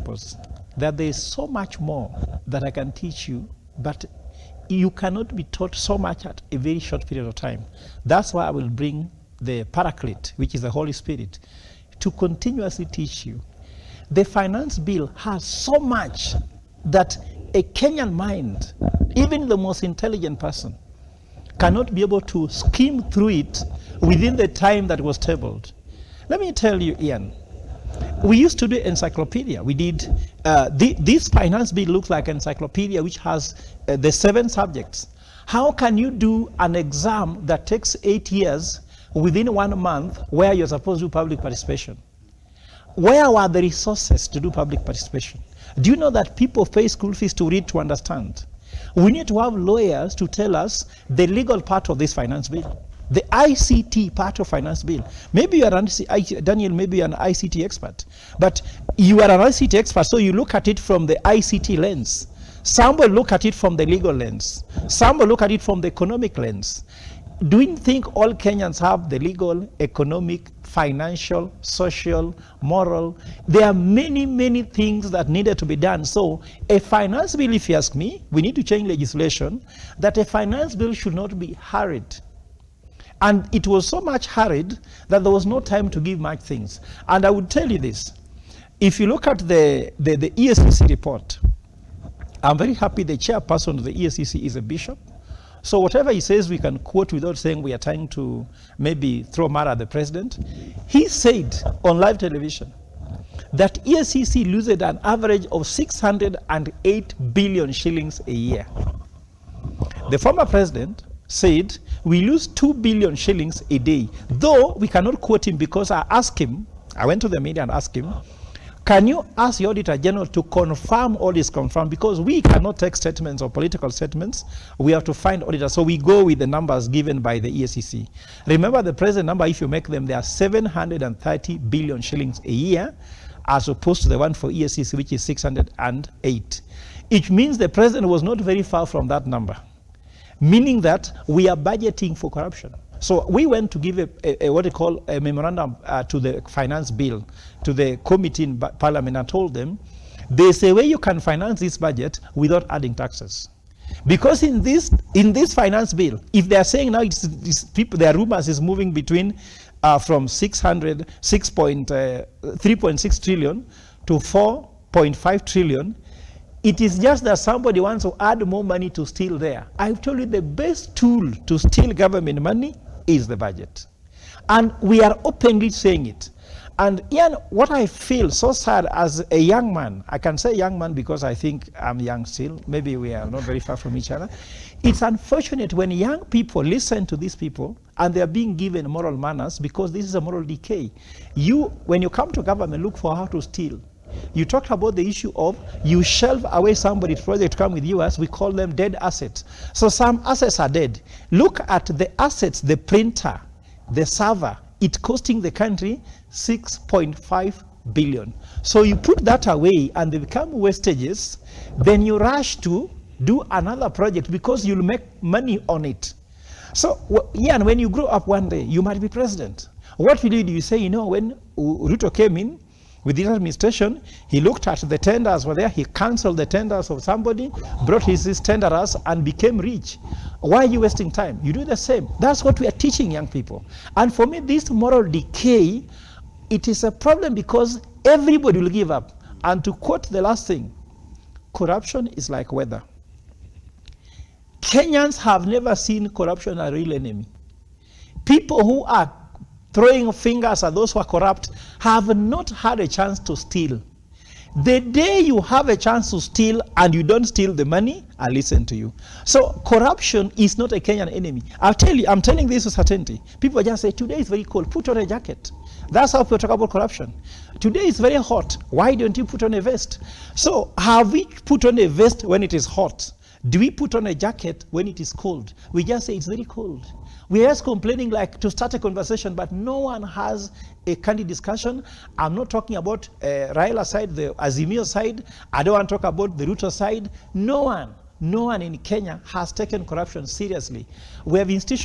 purpose that there is so much more that I can teach you, but you cannot be taught so much at a very short period of time. That's why I will bring the Paraclete, which is the Holy Spirit, to continuously teach you. The finance bill has so much that a Kenyan mind, even the most intelligent person, cannot be able to skim through it within the time that was tabled. Let me tell you, Ian, we used to do encyclopedia. We did, this finance bill looks like encyclopedia which has the 7 subjects. How can you do an exam that takes 8 years within 1 month where you're supposed to do public participation? Where were the resources to do public participation? Do you know that people pay school fees to read to understand? We need to have lawyers to tell us the legal part of this finance bill, the ICT part of finance bill. Maybe you are Daniel, maybe you're an ICT expert, but you are an ICT expert, so you look at it from the ICT lens. Some will look at it from the legal lens. Some will look at it from the economic lens. Do you think all Kenyans have the legal, economic, financial, social, moral? There are many, many things that needed to be done. So a finance bill, if you ask me, we need to change legislation that a finance bill should not be hurried. And it was so much hurried that there was no time to give much things. And I would tell you this. If you look at the ESCC report, I'm very happy the chairperson of the ESCC is a bishop. So whatever he says, we can quote without saying we are trying to maybe throw mud at the president. He said on live television that ESCC loses an average of 608 billion shillings a year. The former president said we lose 2 billion shillings a day, though we cannot quote him because I went to the media and asked him, can you ask the Auditor General to confirm all is confirmed? Because we cannot take statements or political statements. We have to find auditors. So we go with the numbers given by the ESCC. Remember the present number, if you make them, they are 730 billion shillings a year, as opposed to the one for ESCC, which is 608. It means the president was not very far from that number, meaning that we are budgeting for corruption. So we went to give what they call a memorandum to the finance bill, to the committee in parliament, and told them, there's a way you can finance this budget without adding taxes. Because in this finance bill, if they are saying now their rumors is moving between from 3.6 trillion to 4.5 trillion, it is just that somebody wants to add more money to steal there. I've told you the best tool to steal government money is the budget. And we are openly saying it. And Ian, what I feel so sad as a young man, I can say young man because I think I'm young still, maybe we are not very far from each other. It's unfortunate when young people listen to these people and they are being given moral manners, because this is a moral decay. When you come to government, look for how to steal. You talked about the issue of you shelve away somebody's project to come with you, as we call them dead assets. So some assets are dead. Look at the assets, the printer, the server, it costing the country 6.5 billion. So you put that away and they become wastages, then you rush to do another project because you'll make money on it. So Ian, when you grow up one day, you might be president. What will you do? You say, when Ruto came in, with this administration, he looked at the tenders were there, he cancelled the tenders of somebody, brought his tenderers and became rich. Why are you wasting time? You do the same. That's what we are teaching young people. And for me, this moral decay, it is a problem because everybody will give up. And to quote the last thing, corruption is like weather. Kenyans have never seen corruption as a real enemy. People who are throwing fingers at those who are corrupt have not had a chance to steal. The day you have a chance to steal and you don't steal the money, I listen to you. So corruption is not a Kenyan enemy. I'm telling this with certainty. People just say, today is very cold, put on a jacket. That's how people talk about corruption. Today is very hot, why don't you put on a vest? So have we put on a vest when it is hot? Do we put on a jacket when it is cold? We just say it's very cold. We are just complaining like to start a conversation, but no one has a candid discussion. I'm not talking about Raila side, the Azimio side. I don't want to talk about the Ruto side. No one in Kenya has taken corruption seriously. We have institutions